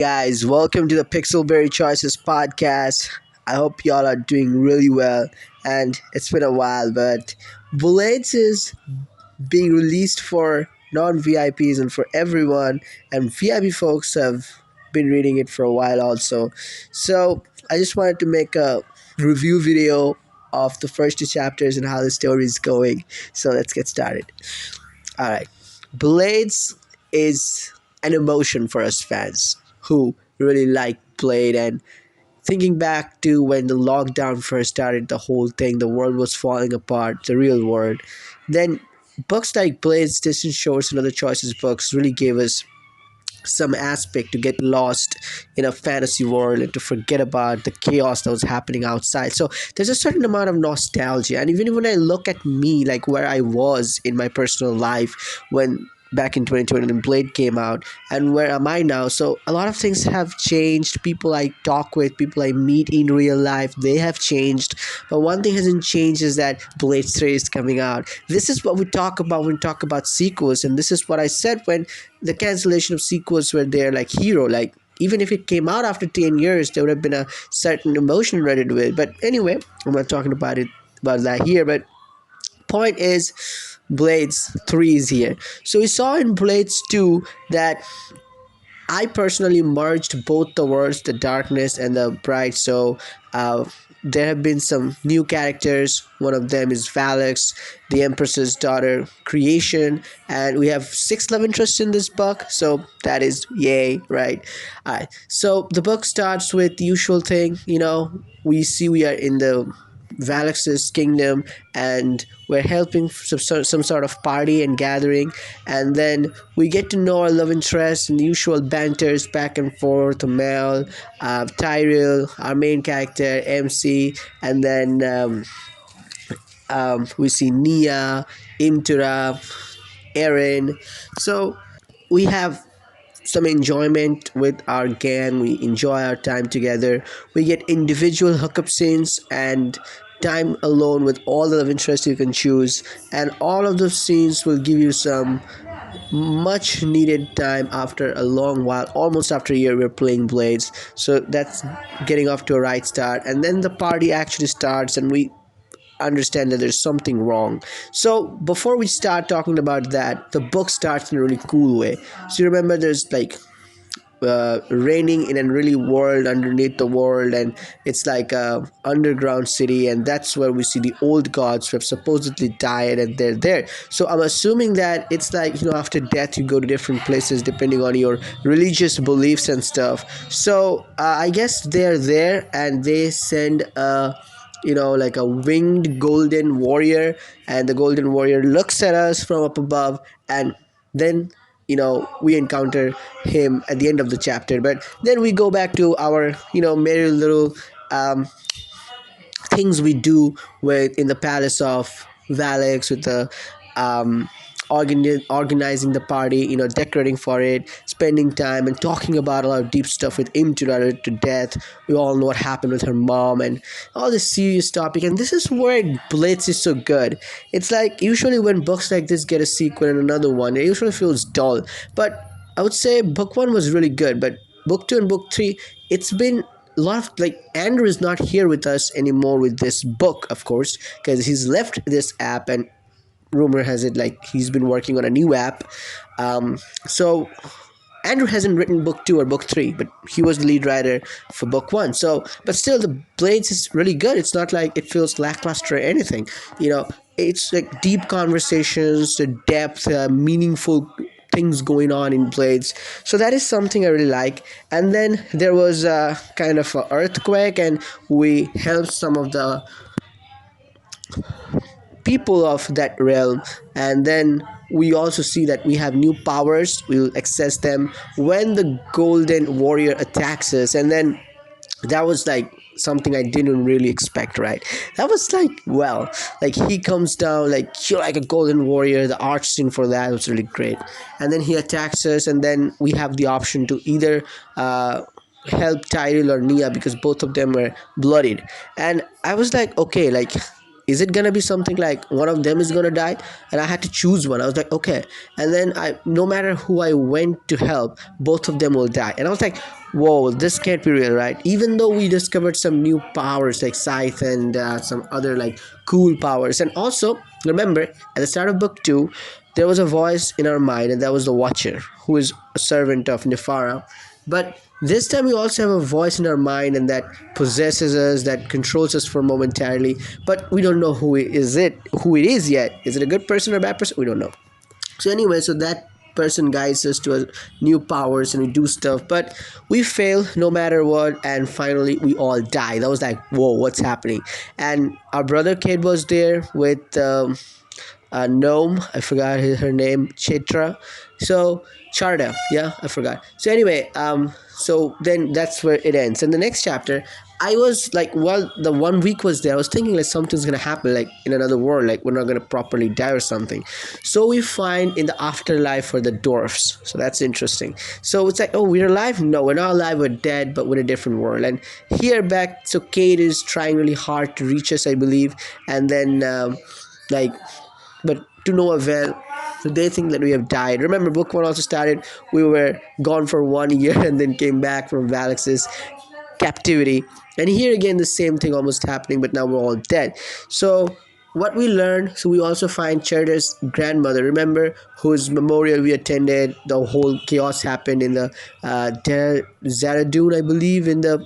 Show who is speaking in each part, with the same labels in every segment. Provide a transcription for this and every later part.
Speaker 1: Guys, welcome to the Pixelberry Choices podcast. I hope y'all are doing really well, and it's been a while, but Bullets is being released for non VIPs and for everyone, and VIP folks have been reading it for a while also. So, I just wanted to make a review video of the first two chapters and how the story is going. So, let's get started. All right. Blades is an emotion for us fans who really like Blade. And thinking back to when the lockdown first started, the whole thing, the world was falling apart, the real world. Then books like Blade's Distant Shores and Other Choices books really gave us some aspect to get lost in a fantasy world and to forget about the chaos that was happening outside. So there's a certain amount of nostalgia. And even when I look at me, like where I was in my personal life when back in 2020 when Blade came out, and where am I now? So a lot of things have changed. People I talk with, people I meet in real life, they have changed. But one thing hasn't changed is that Blade 3 is coming out. This is what we talk about when we talk about sequels, and this is what I said when the cancellation of sequels were there, like Hero. Like, even if it came out after 10 years, there would have been a certain emotion related to it. But anyway, I'm not talking about that here. But point is, Blades 3 is here. So we saw in Blades 2 that I personally merged both the worlds, the darkness and the bright. So uh, there have been some new characters. One of them is Valix, the Empress's daughter creation, and we have six love interests in this book. So that is yay, right? All right. So the book starts with the usual thing. We see we are in the Valix's kingdom, and we're helping some sort of party and gathering, and then we get to know our love interest and the usual banters back and forth. Mel, Tyrell, our main character MC, and then we see Nia, Imtura, Erin. So we have some enjoyment with our gang. We enjoy our time together. We get individual hookup scenes and time alone with all the love interests you can choose. And all of those scenes will give you some much needed time after a long while, almost after a year we're playing Blades. So that's getting off to a right start. And then the party actually starts, and we understand that there's something wrong. So before we start talking about that, the book starts in a really cool way. So you remember there's like raining in a really world underneath the world, and it's like a underground city, and that's where we see the old gods who have supposedly died, and they're there. So I'm assuming that it's like, after death you go to different places depending on your religious beliefs and stuff. So I guess they're there, and they send a like a winged golden warrior, and the golden warrior looks at us from up above, and then we encounter him at the end of the chapter. But then we go back to our merry little um, things we do with in the palace of Valix, with the um, organizing the party, decorating for it, spending time and talking about a lot of deep stuff with him to death. We all know what happened with her mom and all this serious topic. And this is where Blitz is so good. It's like usually when books like this get a sequel and another one, it usually feels dull. But I would say book one was really good, but book two and book three, it's been a lot of, like, Andrew is not here with us anymore with this book, of course, because he's left this app, and rumor has it like he's been working on a new app. So Andrew hasn't written book two or book three, but he was the lead writer for book one. So, but still, the Blades is really good. It's not like it feels lackluster or anything. It's like deep conversations, the depth, meaningful things going on in Blades. So that is something I really like. And then there was a kind of an earthquake, and we helped some of the people of that realm. And then we also see that we have new powers. We'll access them when the golden warrior attacks us. And then that was like something I didn't really expect, right? That was like, well, like he comes down like you're like a golden warrior. The art scene for that was really great. And then he attacks us, and then we have the option to either help Tyrell or Nia, because both of them were bloodied. And I was like, okay, like, is it gonna be something like one of them is gonna die? And I had to choose one. I was like, okay. And then no matter who I went to help, both of them will die. And I was like, Whoa, this can't be real, right? Even though we discovered some new powers like scythe and some other like cool powers, and also remember at the start of book two, there was a voice in our mind, and that was the Watcher, who is a servant of Nefara. But this time we also have a voice in our mind, and that possesses us, that controls us for momentarily. But we don't know who it is yet. Is it a good person or a bad person? We don't know. So anyway, so that person guides us to a new powers and we do stuff, but we fail no matter what, and finally we all die. That was like, whoa, what's happening? And our brother kid was there with gnome. I forgot her name, Chitra. So Charda, yeah, I forgot. So anyway, so then that's where it ends. And the next chapter, I was like, well, the 1 week was there. I was thinking like something's gonna happen, like in another world, like we're not gonna properly die or something. So we find in the afterlife for the dwarfs. So that's interesting. So it's like, oh, we're alive? No, we're not alive. We're dead, but we're in a different world. And here back, so Kate is trying really hard to reach us, I believe, and then like but to no avail. So they think that we have died. Remember, book one also started. We were gone for 1 year and then came back from Valex's captivity. And here again, the same thing almost happening, but now we're all dead. So what we learned, so we also find Cherda's grandmother, remember, whose memorial we attended. The whole chaos happened in the Zaradun, I believe, in the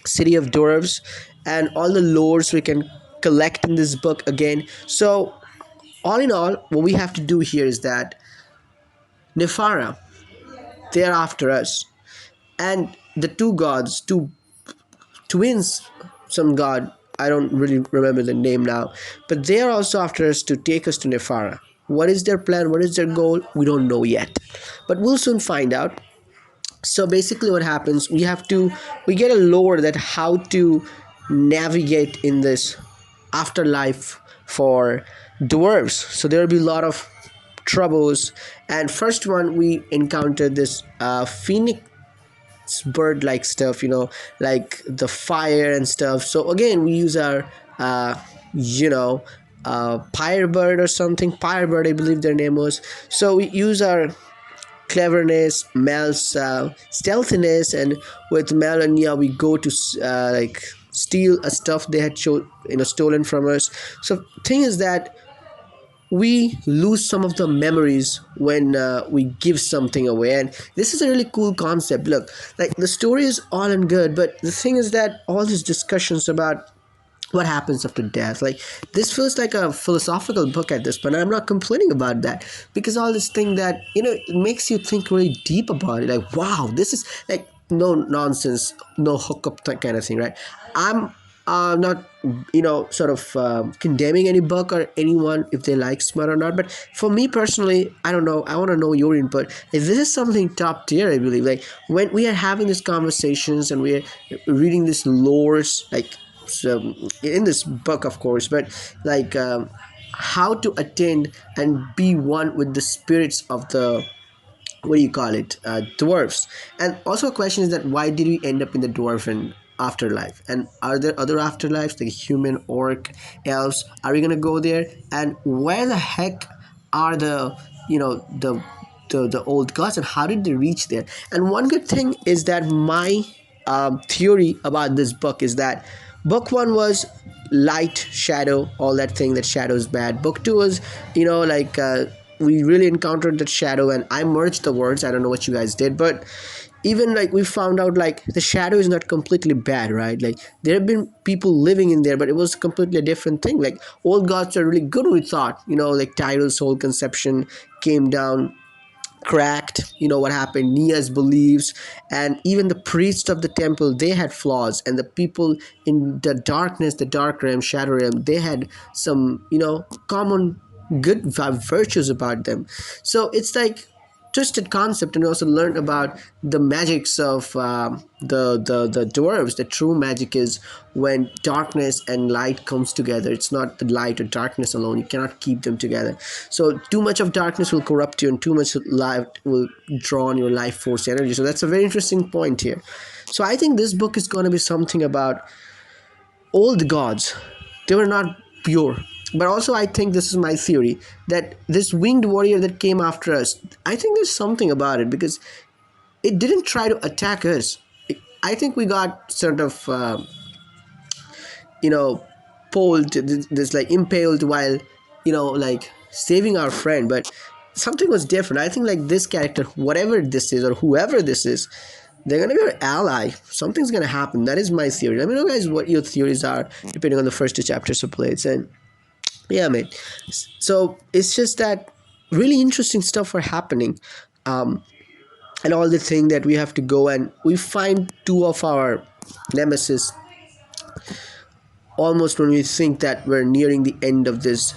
Speaker 1: city of dwarves, and all the lores we can collect in this book again. So all in all, what we have to do here is that Nefara, they are after us, and the two gods, two twins, some god, I don't really remember the name now, but they are also after us to take us to Nefara. What is their plan? What is their goal? We don't know yet, but we'll soon find out. So basically what happens, we get a lore that how to navigate in this afterlife for dwarves. So there will be a lot of troubles, and first one we encountered this phoenix bird like stuff, like the fire and stuff. So again we use our you know pyrebird or something, pyrebird I believe their name was. So we use our cleverness, Mel's stealthiness, and with Mel and Nia, we go to like steal a stuff they had stolen from us. So thing is that we lose some of the memories when we give something away, and this is a really cool concept. Look, like the story is all and good, but the thing is that all these discussions about what happens after death, like this feels like a philosophical book at this point. I'm not complaining about that, because all this thing that it makes you think really deep about it, like wow, this is like no nonsense, no hookup kind of thing, right? I'm not sort of condemning any book or anyone if they like smut or not, but for me personally, I don't know, I want to know your input. If this is something top tier, I believe, like when we are having these conversations and we are reading these lores, like so in this book of course, but like how to attend and be one with the spirits of the, what do you call it, dwarfs. And also a question is that why did we end up in the dwarven afterlife, and are there other afterlives like human, orc, elves? Are we gonna go there? And where the heck are the you know the old gods, and how did they reach there? And one good thing is that my theory about this book is that book one was light, shadow, all that thing, that shadow is bad. Book two was like we really encountered that shadow, and I merged the words. I don't know what you guys did, but even like we found out like the shadow is not completely bad, right? Like there have been people living in there, but it was completely a different thing. Like old gods are really good, we thought, like Tyrell's whole conception came down cracked. What happened, Nia's beliefs, and even the priests of the temple, they had flaws, and the people in the darkness, the dark realm, shadow realm, they had some common good virtues about them. So it's like twisted concept. And also learn about the magics of the dwarves. The true magic is when darkness and light comes together. It's not the light or darkness alone, you cannot keep them together. So too much of darkness will corrupt you, and too much light will draw on your life force energy. So that's a very interesting point here. So I think this book is going to be something about old gods. They were not pure. But also I think, this is my theory, that this winged warrior that came after us, I think there's something about it, because it didn't try to attack us. I think we got sort of you know pulled this like impaled while like saving our friend, but something was different. I think like this character, whatever this is or whoever this is, they're gonna be our ally. Something's gonna happen. That is my theory. Let me know, guys, what your theories are depending on the first two chapters of Blades. And yeah, man. So it's just that really interesting stuff are happening. um and all the thing that we have to go and we find two of our nemesis almost when we think that we're nearing the end of this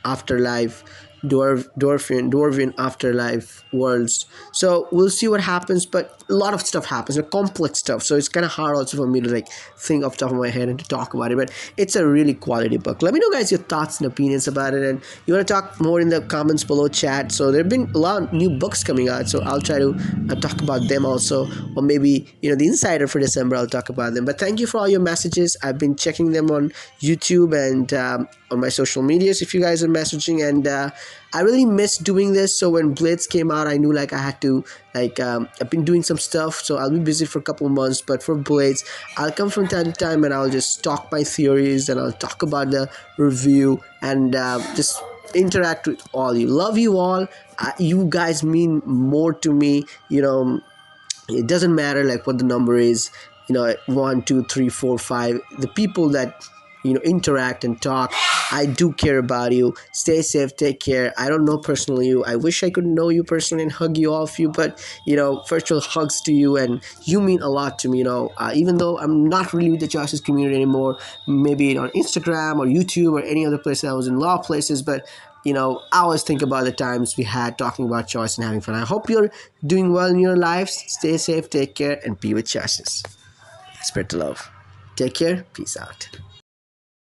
Speaker 1: afterlife, dwarven afterlife worlds. So we'll see what happens, but a lot of stuff happens, complex stuff, so it's kind of hard also for me to like think off the top of my head and to talk about it. But it's a really quality book. Let me know, guys, your thoughts and opinions about it, and you want to talk more in the comments below, chat. So there have been a lot of new books coming out, so I'll try to talk about them also, or maybe the insider for December, I'll talk about them. But thank you for all your messages. I've been checking them on YouTube and on my social medias if you guys are messaging, and I really miss doing this. So when Blitz came out, I knew like I had to like I've been doing some stuff, so I'll be busy for a couple of months. But for Blitz, I'll come from time to time and I'll just talk my theories and I'll talk about the review and just interact with all you. Love you all. You guys mean more to me. It doesn't matter like what the number is, 1 2 3 4 5, the people that interact and talk. I do care about you. Stay safe, take care. I don't know personally you. I wish I could know you personally and hug you, all of you, but virtual hugs to you, and you mean a lot to me. Even though I'm not really with the Justice community anymore, maybe on Instagram or YouTube or any other place that I was in law places, but I always think about the times we had talking about choice and having fun. I hope you're doing well in your lives. Stay safe, take care, and be with Justice. Spread the love. Take care. Peace out.